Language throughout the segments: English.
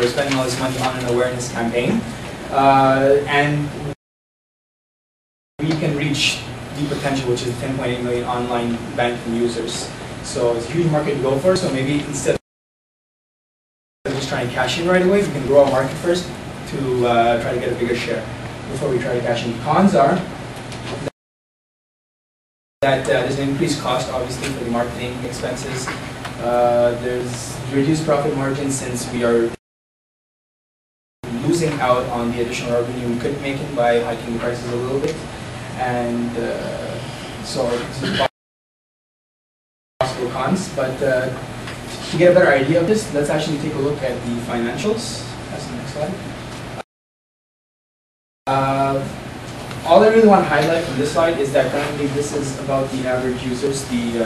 we're spending all this money on an awareness campaign, and we can reach the potential, which is 10.8 million online banking users. So it's a huge market to go for. So maybe instead of just trying to cash in right away, we can grow our market first to try to get a bigger share before we try to cash in. Cons are that there's an increased cost, obviously, for the marketing expenses. There's reduced profit margins since we are losing out on the additional revenue we could make it by hiking the prices a little bit. And so it's possible cons. But to get a better idea of this, let's actually take a look at the financials. That's the next slide. All I really want to highlight from this slide is that currently this is about the average users, the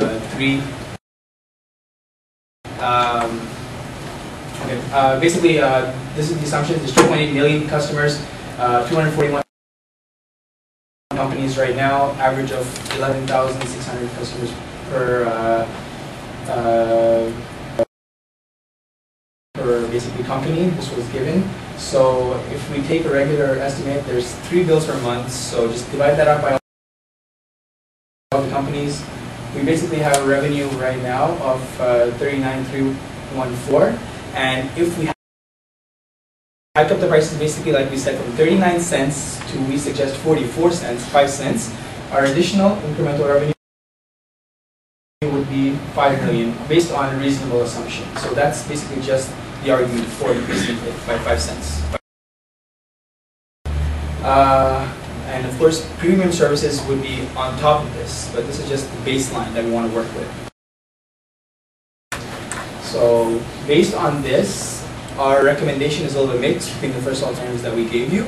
basically this is the assumption. There's 2.8 million customers, 241 companies right now, average of 11,600 customers per basically company. This was given. So if we take a regular estimate, there's 3 bills per month. So just divide that up by all the companies. We basically have a revenue right now of 39,314, and if we hike up the prices, basically like we said, from 39 cents to, we suggest, 44 cents, 5 cents, our additional incremental revenue would be 5 million based on a reasonable assumption. So that's basically just the argument for increasing it by 5 cents. And of course, premium services would be on top of this, but this is just the baseline that we want to work with. So based on this, our recommendation is a little bit mixed between the first alternatives that we gave you.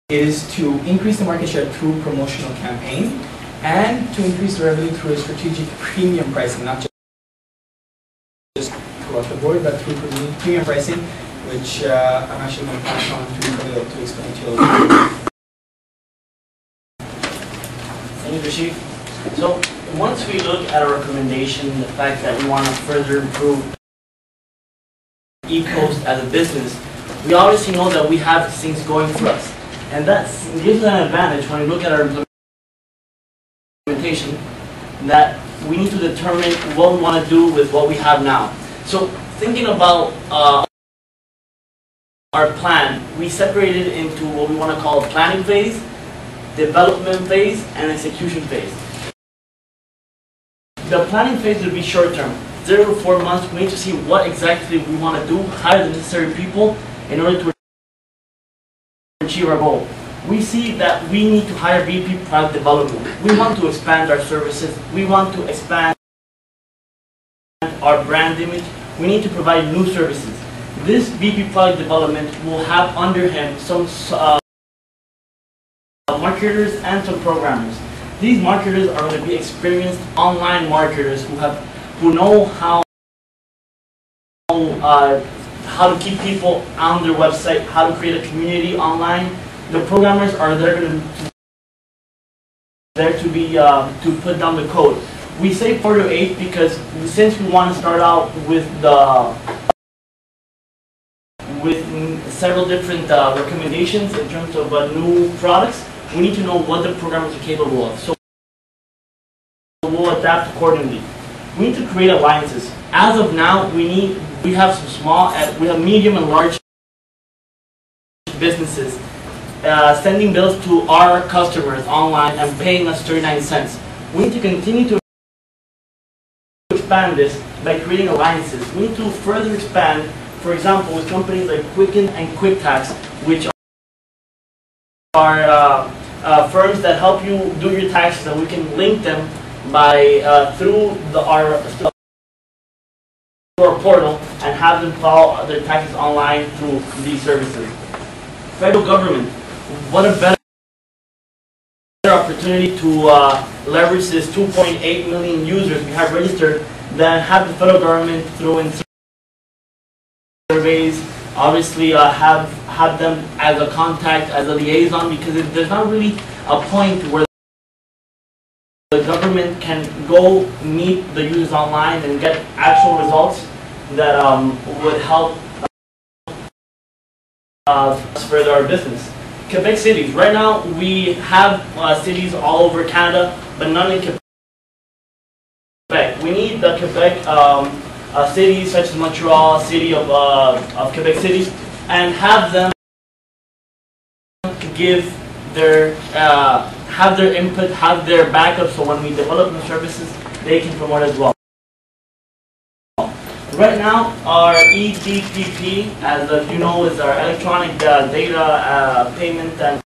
Is to increase the market share through promotional campaign and to increase the revenue through a strategic premium pricing, not just across the board, but through premium pricing, which I'm actually going to pass on to Khalil to explain to you a little bit. Thank you, Rashid. So once we look at our recommendation, the fact that we want to further improve EPOST as a business, we obviously know that we have things going for us. And that gives us an advantage when we look at our implementation, that we need to determine what we want to do with what we have now. So thinking about our plan, we separated into what we want to call a planning phase, development phase, and execution phase. The planning phase would be short term, 0 to 4 months. We need to see what exactly we want to do, hire the necessary people in order to achieve our goal. We see that we need to hire VP product development. We want to expand our services. We want to expand our brand image. We need to provide new services. This VP product development will have under him some marketers and some programmers. These marketers are going to be experienced online marketers who know how to keep people on their website, how to create a community online. The programmers are there to put down the code. We say 4 to 8 because since we want to start out with several different recommendations in terms of new products, we need to know what the programmers are capable of. So we'll adapt accordingly. We need to create alliances. As of now, we have some small, we have medium and large businesses sending bills to our customers online and paying us 39 cents. We need to continue to expand this by creating alliances. We need to further expand, for example, with companies like Quicken and QuickTax, which are firms that help you do your taxes, and we can link them by through our portal and have them file their taxes online through these services. Federal government, what a better opportunity to leverage this 2.8 million users we have registered than have the federal government throw in surveys, obviously have them as a contact, as a liaison, because there's not really a point where the government can go meet the users online and get actual results that would help us further our business. Quebec cities. Right now, we have cities all over Canada, but none in Quebec. We need the Quebec cities such as Montreal, city of Quebec City, and have them give their have their input, have their backup, so when we develop new services, they can promote as well. Right now, our EDPP, as you know, is our electronic data payment and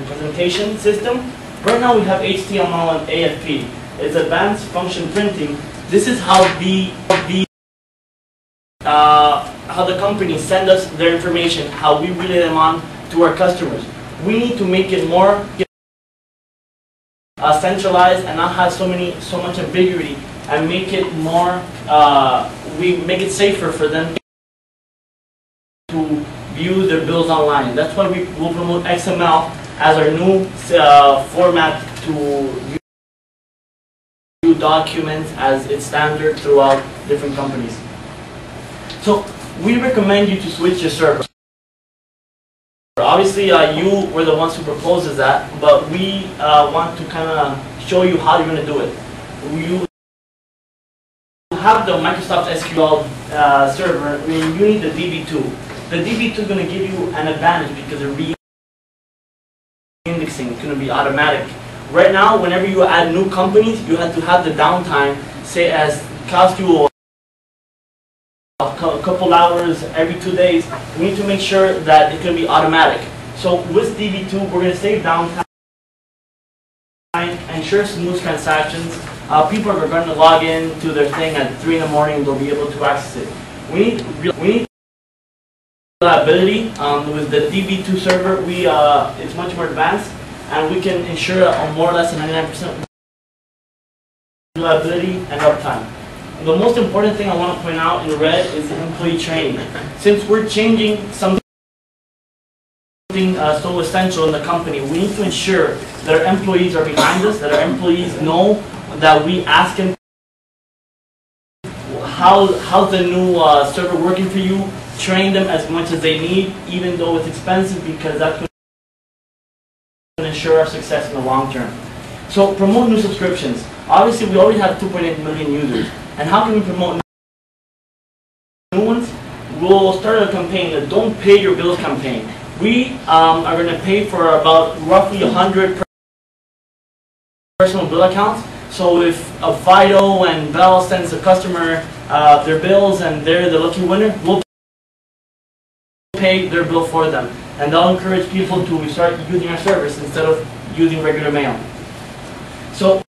presentation system. Right now, we have HTML and AFP. It's advanced function printing. This is how the companies send us their information, how we relay them on to our customers. We need to make it more centralized and not have so much ambiguity, and make it more, we make it safer for them to view their bills online. That's why we will promote XML as our new format to view documents as it's standard throughout different companies. So we recommend you to switch your server. Obviously, you were the ones who proposes that, but we want to kind of show you how you're going to do it. You have the Microsoft SQL server, you need the DB2. The DB2 is going to give you an advantage because the re-indexing is going to be automatic. Right now, whenever you add new companies, you have to have the downtime, say as cost you a couple hours every 2 days. We need to make sure that it's going to be automatic. So with DB2, we're going to save downtime, ensure smooth transactions. People are going to log in to their thing at 3 in the morning and they'll be able to access it. We need reliability. With the DB2 server, it's much more advanced, and we can ensure more or less than 99% reliability and uptime. The most important thing I want to point out in red is employee training. Since we're changing something so essential in the company, we need to ensure that our employees are behind us, that our employees know that we ask them how's the new server working for you, train them as much as they need, even though it's expensive, because that's going to ensure our success in the long term. So promote new subscriptions. Obviously, we already have 2.8 million users. And how can we promote new ones? We'll start a campaign, the Don't Pay Your Bills campaign. We are going to pay for about roughly 100 personal bill accounts. So if a Fido and Bell sends a customer their bills and they're the lucky winner, we'll pay their bill for them. And that'll encourage people to start using our service instead of using regular mail. So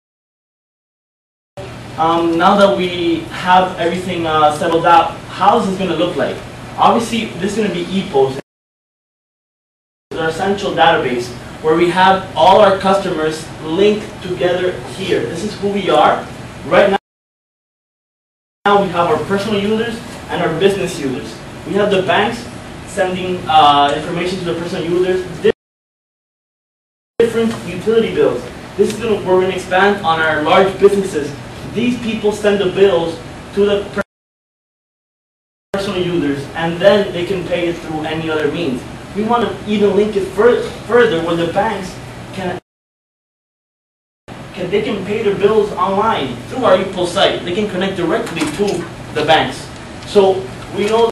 now that we have everything settled out, how is this going to look like? Obviously, this is going to be EPOST. It's our central database where we have all our customers linked together here. This is who we are. Right now we have our personal users and our business users. We have the banks sending information to the personal users, different utility bills. This is where we're going to expand on our large businesses. These people send the bills to the personal users, and then they can pay it through any other means. We want to even link it further where the banks can pay their bills online through our EPOST site. They can connect directly to the banks. So we know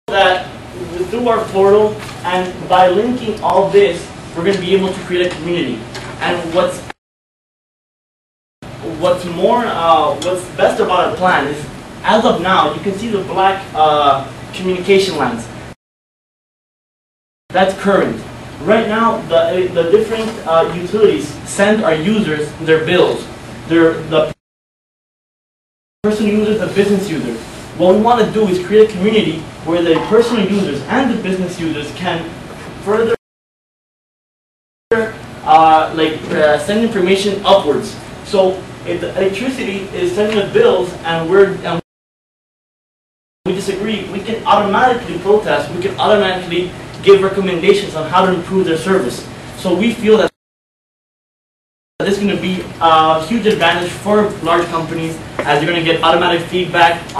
that through our portal, and by linking all this, we're going to be able to create a community. And what's best about our plan is, as of now, you can see the black communication lines. That's current. Right now, the different utilities send our users their bills. The personal users, the business users. What we want to do is create a community where the personal users and the business users can further send information upwards. So if the electricity is sending us bills and we disagree, we can automatically protest. We can automatically give recommendations on how to improve their service. So we feel that this is going to be a huge advantage for large companies as you're going to get automatic feedback